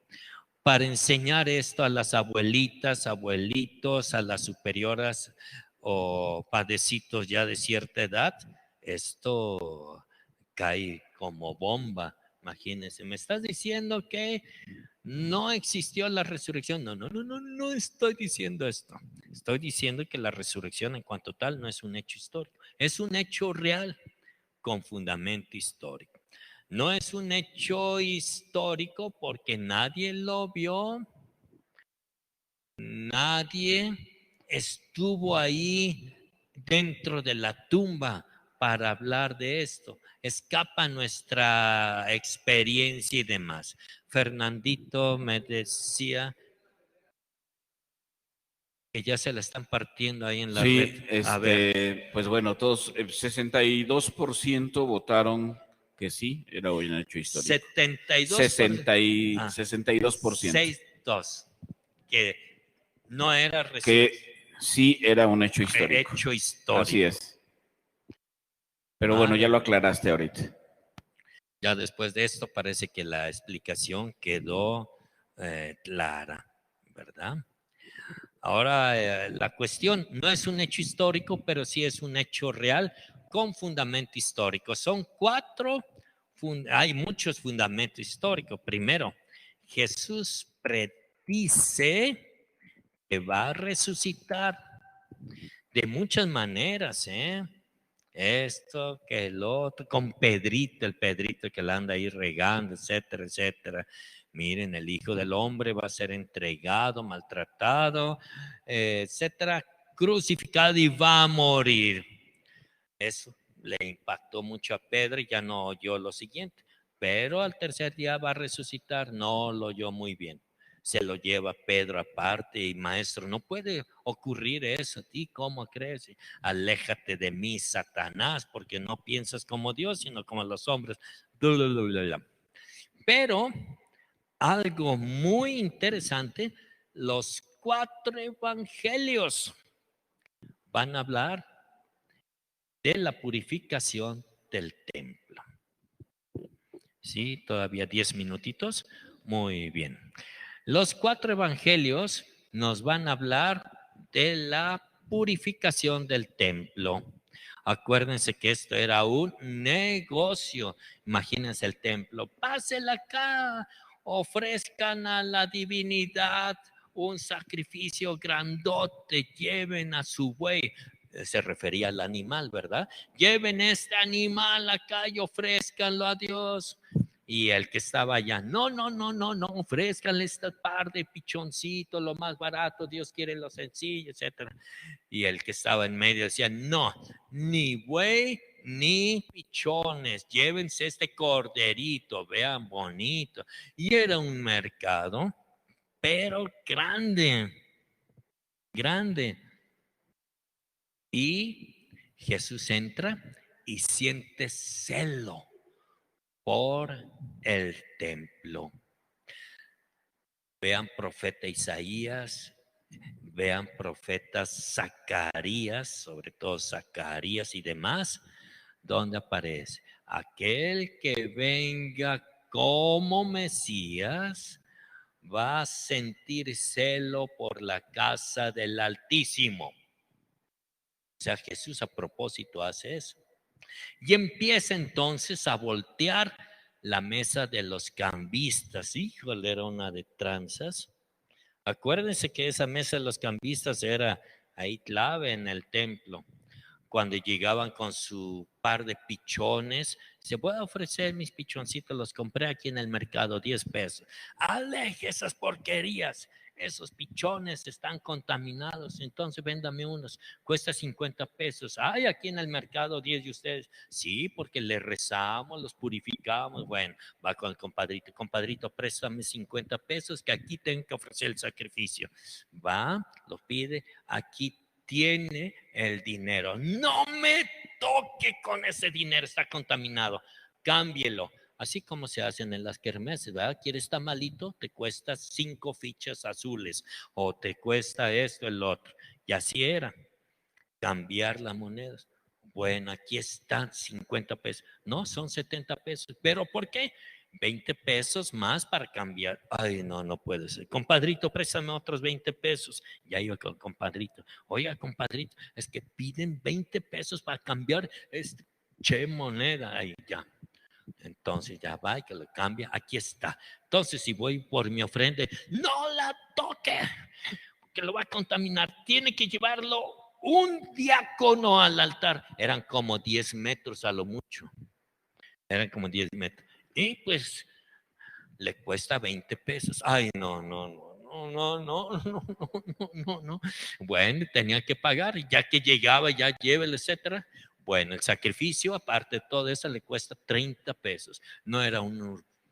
Para enseñar esto a las abuelitas, abuelitos, a las superioras o padecitos ya de cierta edad, esto cae como bomba. Imagínense, me estás diciendo que no existió la resurrección. No estoy diciendo esto. Estoy diciendo que la resurrección en cuanto tal no es un hecho histórico, es un hecho real con fundamento histórico. No es un hecho histórico porque nadie lo vio, nadie estuvo ahí dentro de la tumba para hablar de esto. Escapa nuestra experiencia y demás. Fernandito me decía que ya se la están partiendo ahí en la red. A ver. Pues bueno, todos, 62% votaron que sí, era un hecho histórico. 72%. 62%. 6-2. Que no era que sí era un hecho histórico. Hecho histórico. Así es. Pero bueno, ya lo aclaraste ahorita. Ya después de esto parece que la explicación quedó clara, ¿verdad? Ahora, la cuestión no es un hecho histórico, pero sí es un hecho real con fundamento histórico. Son 4, hay muchos fundamentos históricos. Primero, Jesús predice que va a resucitar de muchas maneras, esto, que el otro, con Pedrito, el Pedrito que la anda ahí regando, etcétera, etcétera. Miren, el Hijo del Hombre va a ser entregado, maltratado, etcétera, crucificado y va a morir. Eso le impactó mucho a Pedro y ya no oyó lo siguiente. Pero al tercer día va a resucitar, no lo oyó muy bien. Se lo lleva Pedro aparte y maestro, no puede ocurrir eso a ti, ¿cómo crees? Aléjate de mí, Satanás, porque no piensas como Dios, sino como los hombres. Pero algo muy interesante, los 4 evangelios van a hablar de la purificación del templo. Sí, todavía 10 minutitos. Muy bien. Los 4 evangelios nos van a hablar de la purificación del templo. Acuérdense que esto era un negocio. Imagínense el templo. Pásenla acá, ofrezcan a la divinidad un sacrificio grandote, lleven a su buey. Se refería al animal, ¿verdad? Lleven este animal acá y ofrézcanlo a Dios. Y el que estaba allá, no, ofrézcanle esta par de pichoncitos, lo más barato, Dios quiere lo sencillo, etcétera. Y el que estaba en medio decía, no, ni buey ni pichones, llévense este corderito, vean bonito. Y era un mercado, pero grande, grande. Y Jesús entra y siente celo por el templo. Vean profeta Isaías, vean profetas Zacarías, sobre todo Zacarías y demás, donde aparece aquel que venga como Mesías va a sentir celo por la casa del Altísimo. O sea, Jesús a propósito hace eso. Y empieza entonces a voltear la mesa de los cambistas. Híjole, era una de tranzas. Acuérdense que esa mesa de los cambistas era ahí clave en el templo. Cuando llegaban con su par de pichones, se puede ofrecer mis pichoncitos, los compré aquí en el mercado, 10 pesos. Aleje esas porquerías, esos pichones están contaminados, entonces véndame unos, cuesta 50 pesos. Ay, aquí en el mercado 10 de ustedes. Sí, porque le rezamos, los purificamos. Bueno, va con el compadrito, compadrito, préstame 50 pesos que aquí tengo que ofrecer el sacrificio. Va, lo pide, aquí tiene el dinero. No me toque con ese dinero, está contaminado. Cámbielo. Así como se hacen en las kermeses, ¿verdad? ¿Quieres tamalito? Te cuesta 5 fichas azules o te cuesta esto, el otro. Y así era, cambiar las monedas. Bueno, aquí están 50 pesos. No, son 70 pesos. ¿Pero por qué? 20 pesos más para cambiar. Ay, no, no puede ser. Compadrito, préstame otros 20 pesos. Ya iba con el compadrito. Oiga, compadrito, es que piden 20 pesos para cambiar moneda. Ahí ya. Entonces ya va y que lo cambia. Aquí está. Entonces, si voy por mi ofrenda, no la toque, que lo va a contaminar. Tiene que llevarlo un diácono al altar. Eran como 10 metros a lo mucho. Eran como 10 metros. Y pues le cuesta 20 pesos. Ay, no. Bueno, tenía que pagar, ya que llegaba, ya llévelo, etcétera. Bueno, el sacrificio, aparte de todo eso, le cuesta 30 pesos. No era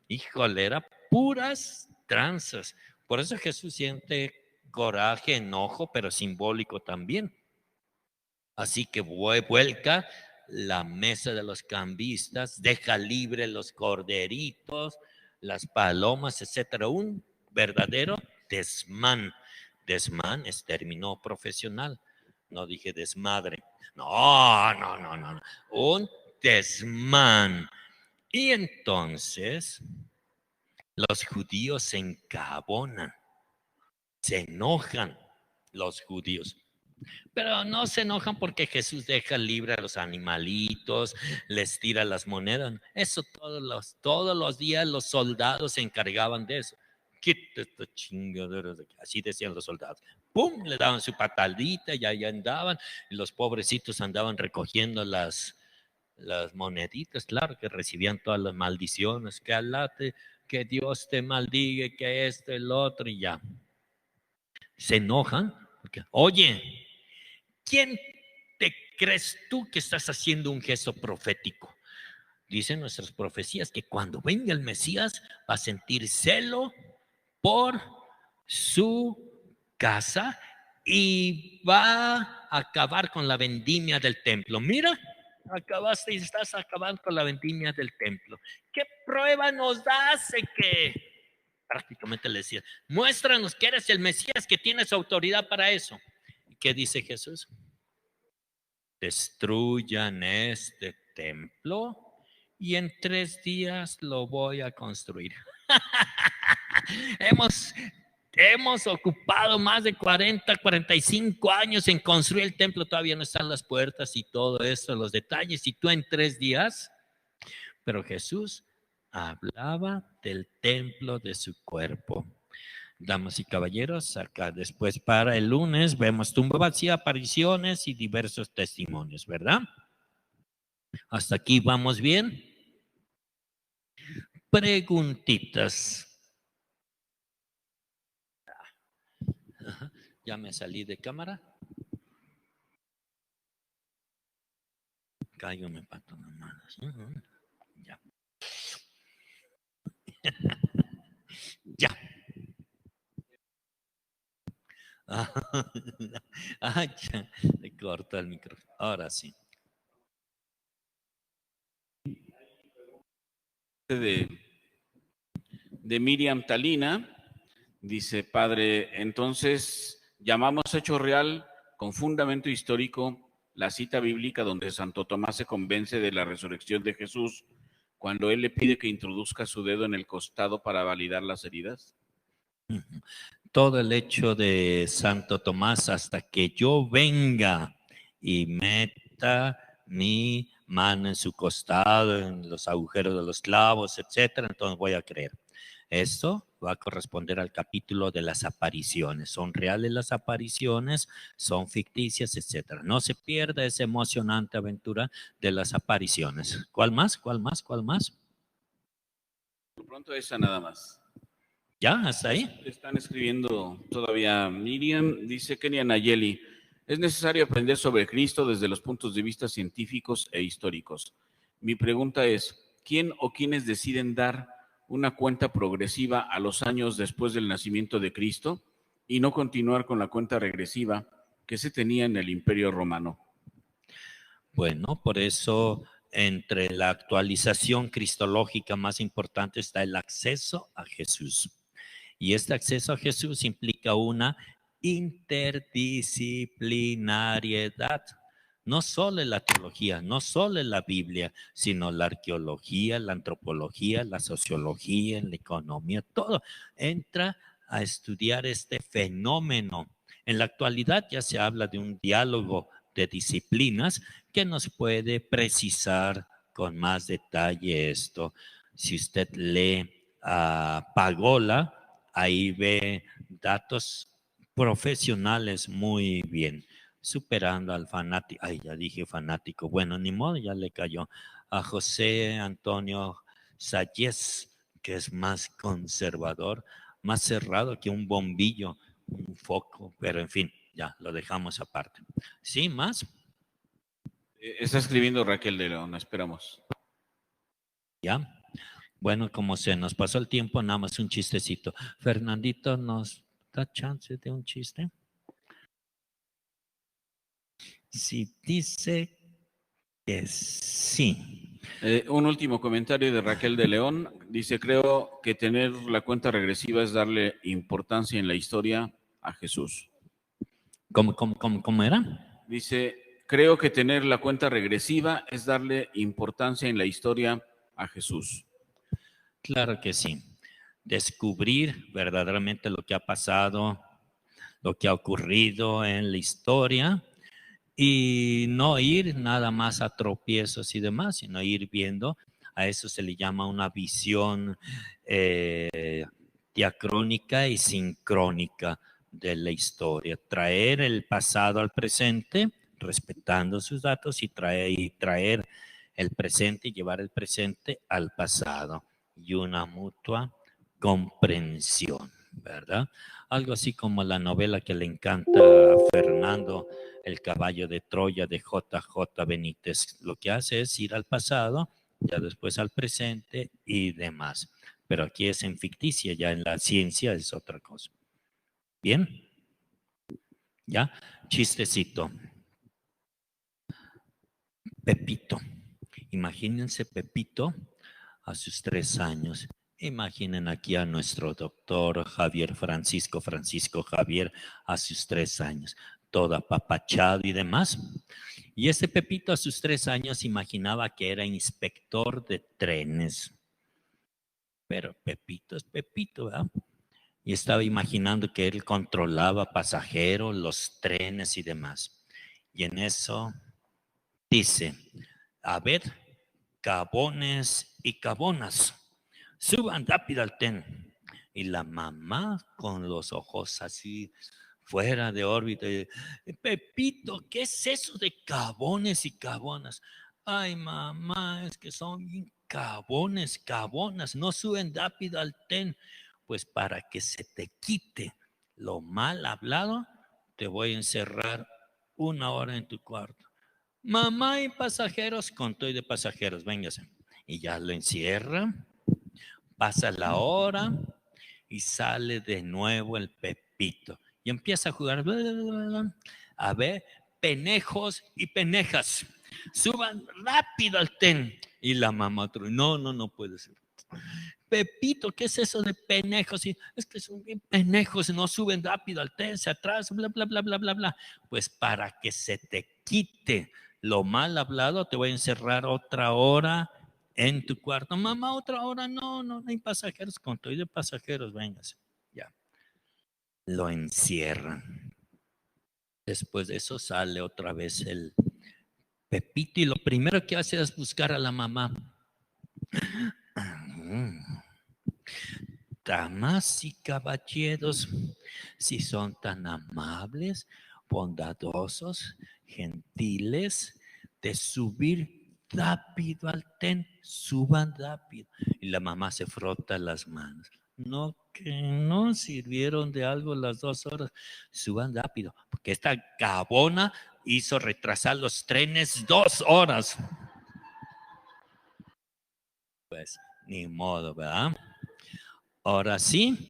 híjole, era puras tranzas. Por eso Jesús siente coraje, enojo, pero simbólico también. Así que vuelca la mesa de los cambistas, deja libre los corderitos, las palomas, etcétera. Un verdadero desmán. Desmán es término profesional. No dije desmadre. No. Un desmán. Y entonces los judíos se encabonan, se enojan los judíos. Pero no se enojan porque Jesús deja libre a los animalitos, les tira las monedas. Eso todos los días los soldados se encargaban de eso. Quita esta chingadera de aquí. Así decían los soldados. ¡Pum! Le daban su patadita y ahí andaban. Y los pobrecitos andaban recogiendo las moneditas. Claro que recibían todas las maldiciones. Que Alá que Dios te maldiga, que esto, el otro y ya. Se enojan porque, oye, ¿quién te crees tú que estás haciendo un gesto profético? Dicen nuestras profecías que cuando venga el Mesías va a sentir celo por su casa y va a acabar con la vendimia del templo. Mira, acabaste y estás acabando con la vendimia del templo. ¿Qué prueba nos das de que? Prácticamente le decía, muéstranos que eres el Mesías, que tienes autoridad para eso. ¿Qué dice Jesús? Destruyan este templo y en 3 días lo voy a construir. Hemos ocupado más de 45 años en construir el templo, todavía no están las puertas y todo esto, los detalles, y tú en 3 días. Pero Jesús hablaba del templo de su cuerpo. Damas y caballeros, acá después para el lunes vemos tumba vacía, apariciones y diversos testimonios, ¿verdad? Hasta aquí vamos bien. Preguntitas. Ya me salí de cámara. Cállame, pato, mamadas. Ya. Ya. Ya. Le corto el micrófono. Ahora sí. De Miriam Talina, dice: Padre, entonces llamamos hecho real con fundamento histórico la cita bíblica donde Santo Tomás se convence de la resurrección de Jesús cuando él le pide que introduzca su dedo en el costado para validar las heridas. Todo el hecho de Santo Tomás, hasta que yo venga y meta mi mano en su costado, en los agujeros de los clavos, etcétera, entonces voy a creer. Esto va a corresponder al capítulo de las apariciones. ¿Son reales las apariciones? ¿Son ficticias? Etcétera. No se pierda esa emocionante aventura de las apariciones. ¿Cuál más? ¿Cuál más? ¿Cuál más? Por pronto esa nada más. ¿Ya? ¿Hasta ahí? Están escribiendo todavía. Miriam dice: Kenia Nayeli, es necesario aprender sobre Cristo desde los puntos de vista científicos e históricos. Mi pregunta es, ¿quién o quiénes deciden dar una cuenta progresiva a los años después del nacimiento de Cristo y no continuar con la cuenta regresiva que se tenía en el Imperio Romano. Bueno, por eso entre la actualización cristológica más importante está el acceso a Jesús. Y este acceso a Jesús implica una interdisciplinariedad. No solo en la teología, no solo en la Biblia, sino la arqueología, la antropología, la sociología, la economía, todo entra a estudiar este fenómeno. En la actualidad ya se habla de un diálogo de disciplinas que nos puede precisar con más detalle esto. Si usted lee a Pagola, ahí ve datos profesionales muy bien, superando al fanático, ay, ya dije fanático, bueno, ni modo, ya le cayó, a José Antonio Salles, que es más conservador, más cerrado que un bombillo, un foco, pero en fin, ya lo dejamos aparte. ¿Sí? ¿Más? Está escribiendo Raquel de León, esperamos. ¿Ya? Bueno, como se nos pasó el tiempo, nada más un chistecito. Fernandito, ¿nos da chance de un chiste? Si dice que sí. Un último comentario de Raquel de León. Dice, creo que tener la cuenta regresiva es darle importancia en la historia a Jesús. ¿Cómo era? Dice, creo que tener la cuenta regresiva es darle importancia en la historia a Jesús. Claro que sí. Descubrir verdaderamente lo que ha pasado, lo que ha ocurrido en la historia y no ir nada más a tropiezos y demás, sino ir viendo. A eso se le llama una visión diacrónica y sincrónica de la historia. Traer el pasado al presente, respetando sus datos, y traer el presente y llevar el presente al pasado. Y una mutua comprensión, ¿verdad? Algo así como la novela que le encanta a Fernando, El caballo de Troya, de JJ Benítez. Lo que hace es ir al pasado, ya después al presente y demás. Pero aquí es en ficticia, ya en la ciencia es otra cosa. ¿Bien? ¿Ya? Chistecito. Pepito. Imagínense Pepito a sus 3 años. Imaginen aquí a nuestro doctor Javier Francisco Javier a sus 3 años, todo apapachado y demás. Y este Pepito a sus 3 años imaginaba que era inspector de trenes. Pero Pepito es Pepito, ¿verdad? Y estaba imaginando que él controlaba pasajeros, los trenes y demás. Y en eso dice, a ver, cabones y cabonas, suban rápido al tren. Y la mamá con los ojos así fuera de órbita, Pepito, ¿qué es eso de cabones y cabonas? Ay, mamá, es que son bien cabones, cabonas, no suben rápido al tren. Pues para que se te quite lo mal hablado, te voy a encerrar 1 hora en tu cuarto. Mamá y pasajeros, contoy de pasajeros, véngase. Y ya lo encierra, pasa la hora y sale de nuevo el Pepito. Y empieza a jugar, a ver, penejos y penejas, suban rápido al tren. Y la mamá, no puede ser. Pepito, ¿qué es eso de penejos? Y es que son bien penejos, no suben rápido al tren, se atrasan, bla, bla, bla, bla, bla, bla. Pues para que se te quite lo mal hablado, te voy a encerrar 1 hora en tu cuarto. Mamá, 1 hora, no hay pasajeros, con todo y de pasajeros, véngase. Ya. Lo encierran. Después de eso sale otra vez el Pepito y lo primero que hace es buscar a la mamá. Damas y caballeros, si son tan amables, bondadosos, gentiles, de subir rápido al tren, suban rápido. Y la mamá se frota las manos. No, que no sirvieron de algo las 2 horas. Suban rápido, porque esta cabona hizo retrasar los trenes 2 horas. Pues ni modo, ¿verdad? Ahora sí,